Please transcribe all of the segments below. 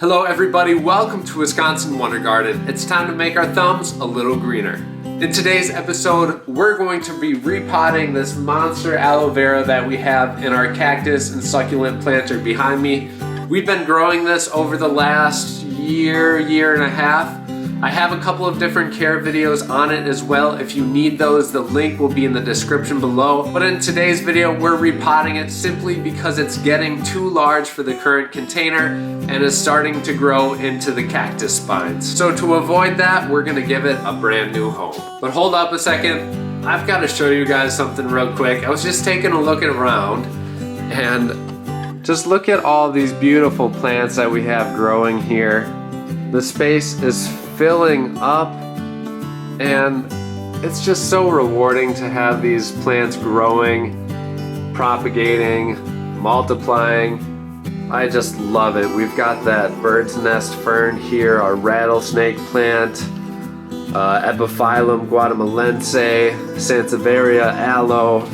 Hello everybody, welcome to Wisconsin Wonder Garden. It's time to make our thumbs a little greener. In today's episode, we're going to be repotting this monster aloe vera that we have in our cactus and succulent planter behind me. We've been growing this over the last year and a half. I have a couple of different care videos on it as well. If you need those, the link will be in the description below. But in today's video, we're repotting it simply because it's getting too large for the current container and is starting to grow into the cactus spines. So to avoid that, we're gonna give it a brand new home. But hold up a second, I've got to show you guys something real quick. I was just taking a look around and just look at all these beautiful plants that we have growing here. The space is filling up and it's just so rewarding to have these plants growing, propagating, multiplying. I just love it. We've got that bird's nest fern here, our rattlesnake plant, Epiphyllum guatemalense, Sansevieria aloe,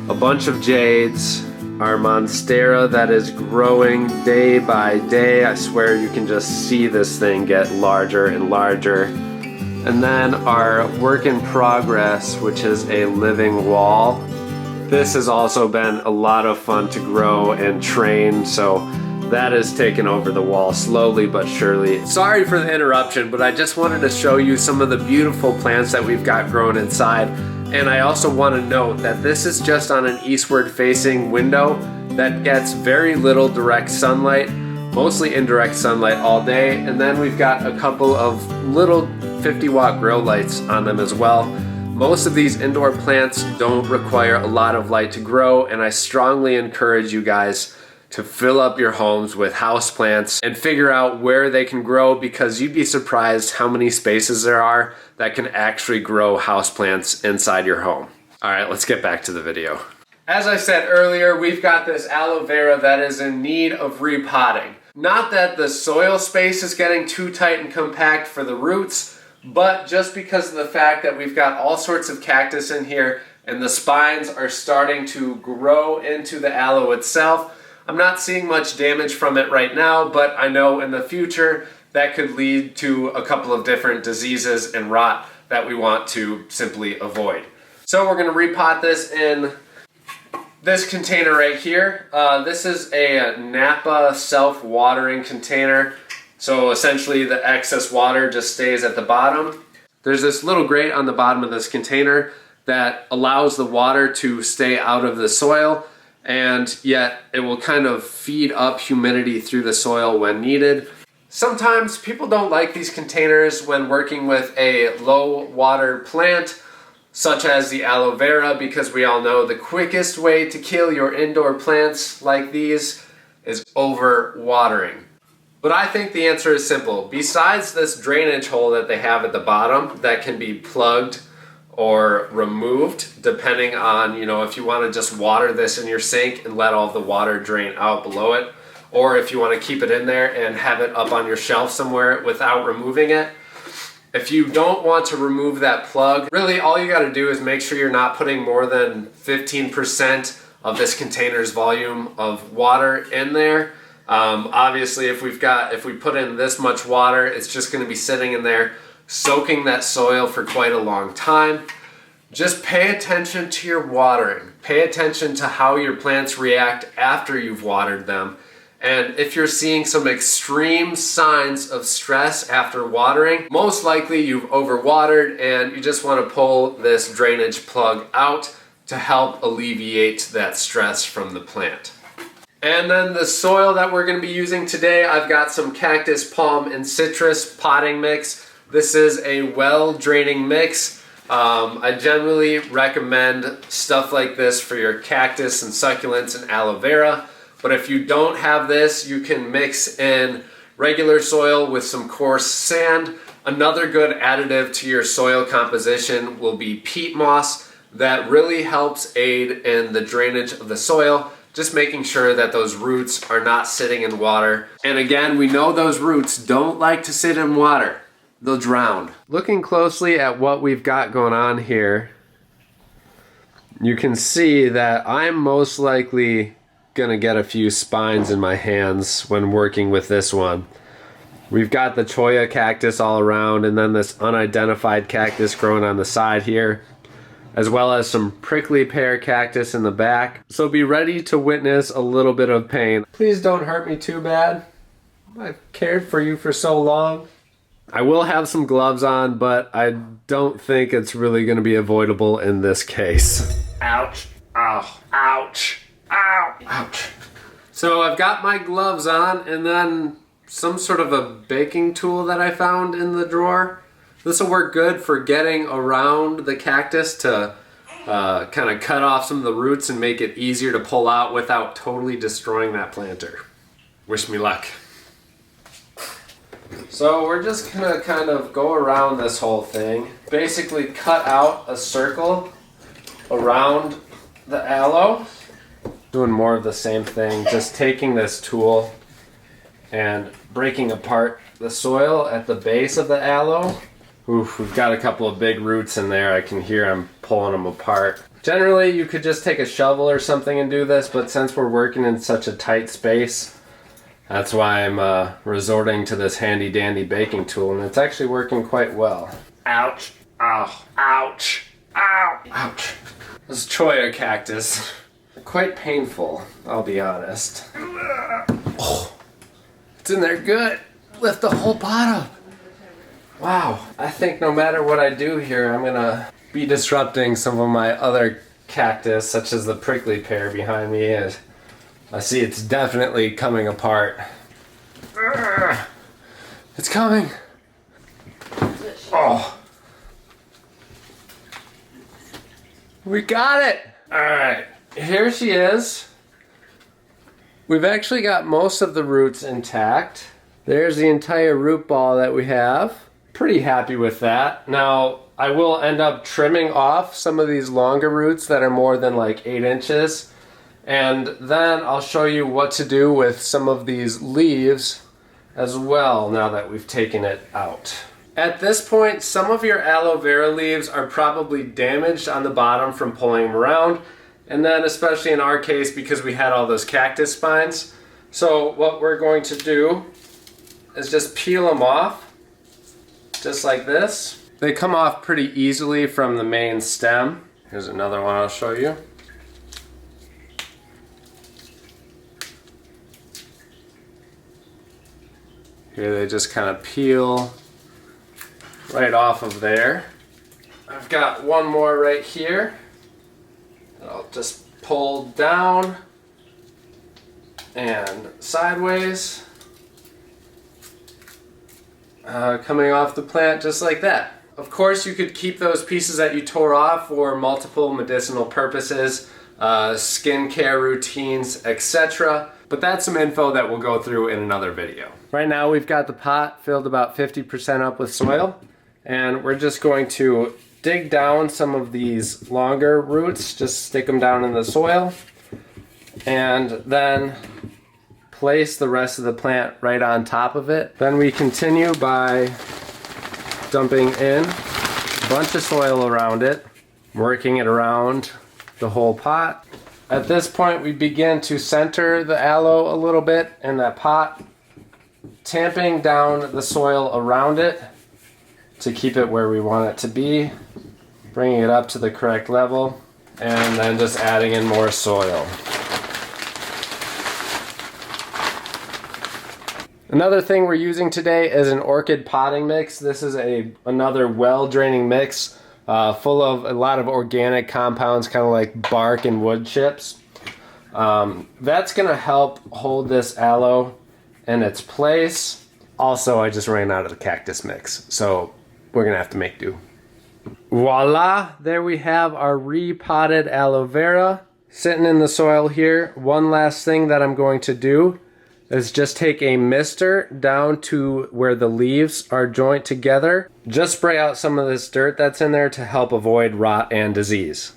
a bunch of jades, our monstera that is growing day by day. I swear you can just see this thing get larger and larger. And then our work in progress, which is a living wall. This has also been a lot of fun to grow and train, so that has taken over the wall slowly but surely. Sorry for the interruption, but I just wanted to show you some of the beautiful plants that we've got grown inside. And I also want to note that this is just on an eastward facing window that gets very little direct sunlight, mostly indirect sunlight all day. And then we've got a couple of little 50-watt grow lights on them as well. Most of these indoor plants don't require a lot of light to grow, and I strongly encourage you guys to fill up your homes with houseplants and figure out where they can grow, because you'd be surprised how many spaces there are that can actually grow houseplants inside your home. All right, let's get back to the video. As I said earlier, we've got this aloe vera that is in need of repotting. Not that the soil space is getting too tight and compact for the roots, but just because of the fact that we've got all sorts of cactus in here and the spines are starting to grow into the aloe itself. I'm not seeing much damage from it right now, but I know in the future that could lead to a couple of different diseases and rot that we want to simply avoid. So we're going to repot this in this container right here. This is a Napa self-watering container. So essentially the excess water just stays at the bottom. There's this little grate on the bottom of this container that allows the water to stay out of the soil, and yet it will kind of feed up humidity through the soil when needed. Sometimes people don't like these containers when working with a low water plant, such as the aloe vera, because we all know the quickest way to kill your indoor plants like these is over watering. But I think the answer is simple. Besides this drainage hole that they have at the bottom that can be plugged or removed, depending on, if you want to just water this in your sink and let all the water drain out below it, or if you want to keep it in there and have it up on your shelf somewhere without removing it. If you don't want to remove that plug, really all you got to do is make sure you're not putting more than 15% of this container's volume of water in there. Obviously, if we put in this much water, it's just going to be sitting in there soaking that soil for quite a long time. Just pay attention to your watering. Pay attention to how your plants react after you've watered them. And if you're seeing some extreme signs of stress after watering, most likely you've overwatered and you just want to pull this drainage plug out to help alleviate that stress from the plant. And then the soil that we're going to be using today, I've got some cactus, palm, and citrus potting mix. This is a well-draining mix. I generally recommend stuff like this for your cactus and succulents and aloe vera. But if you don't have this, you can mix in regular soil with some coarse sand. Another good additive to your soil composition will be peat moss. That really helps aid in the drainage of the soil, just making sure that those roots are not sitting in water. And again, we know those roots don't like to sit in water. They'll drown. Looking closely at what we've got going on here, you can see that I'm most likely gonna get a few spines in my hands when working with this one. We've got the cholla cactus all around, and then this unidentified cactus growing on the side here, as well as some prickly pear cactus in the back. So be ready to witness a little bit of pain. Please don't hurt me too bad. I've cared for you for so long. I will have some gloves on, but I don't think it's really going to be avoidable in this case. Ouch. Ow. Ouch. Ow. Ouch. So I've got my gloves on, and then some sort of a baking tool that I found in the drawer. This will work good for getting around the cactus to kind of cut off some of the roots and make it easier to pull out without totally destroying that planter. Wish me luck. So we're just gonna kind of go around this whole thing. Basically cut out a circle around the aloe. Doing more of the same thing, just taking this tool and breaking apart the soil at the base of the aloe. Oof, we've got a couple of big roots in there. I can hear I'm pulling them apart. Generally, you could just take a shovel or something and do this, but since we're working in such a tight space, that's why I'm resorting to this handy dandy baking tool, and it's actually working quite well. Ouch. Ow. Ouch. Ow. Ouch. This cholla cactus. Quite painful, I'll be honest. Oh, it's in there good. Lift the whole pot up. Wow. I think no matter what I do here, I'm gonna be disrupting some of my other cactus, such as the prickly pear behind me. As I see it's definitely coming apart. It's coming. Oh. We got it. All right. Here she is. We've actually got most of the roots intact. There's the entire root ball that we have. Pretty happy with that. Now, I will end up trimming off some of these longer roots that are more than like 8 inches. And then I'll show you what to do with some of these leaves as well now that we've taken it out. At this point, some of your aloe vera leaves are probably damaged on the bottom from pulling them around. And then especially in our case, because we had all those cactus spines. So what we're going to do is just peel them off, just like this. They come off pretty easily from the main stem. Here's another one I'll show you. Here they just kind of peel right off of there. I've got one more right here. I'll just pull down and sideways, coming off the plant just like that. Of course, you could keep those pieces that you tore off for multiple medicinal purposes, skincare routines, etc. But that's some info that we'll go through in another video. Right now we've got the pot filled about 50% up with soil, and we're just going to dig down some of these longer roots, just stick them down in the soil, and then place the rest of the plant right on top of it. Then we continue by dumping in a bunch of soil around it, working it around the whole pot. At this point, we begin to center the aloe a little bit in that pot, tamping down the soil around it to keep it where we want it to be, bringing it up to the correct level, and then just adding in more soil. Another thing we're using today is an orchid potting mix. This is another well-draining mix full of a lot of organic compounds, kind of like bark and wood chips. That's going to help hold this aloe in its place. Also, I just ran out of the cactus mix, so we're going to have to make do. Voila! There we have our repotted aloe vera sitting in the soil here. One last thing that I'm going to do is just take a mister down to where the leaves are joined together. Just spray out some of this dirt that's in there to help avoid rot and disease.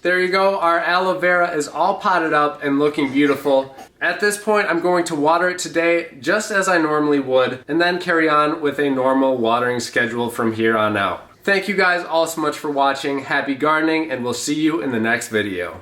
There you go, our aloe vera is all potted up and looking beautiful. At this point, I'm going to water it today just as I normally would, and then carry on with a normal watering schedule from here on out. Thank you guys all so much for watching. Happy gardening, and we'll see you in the next video.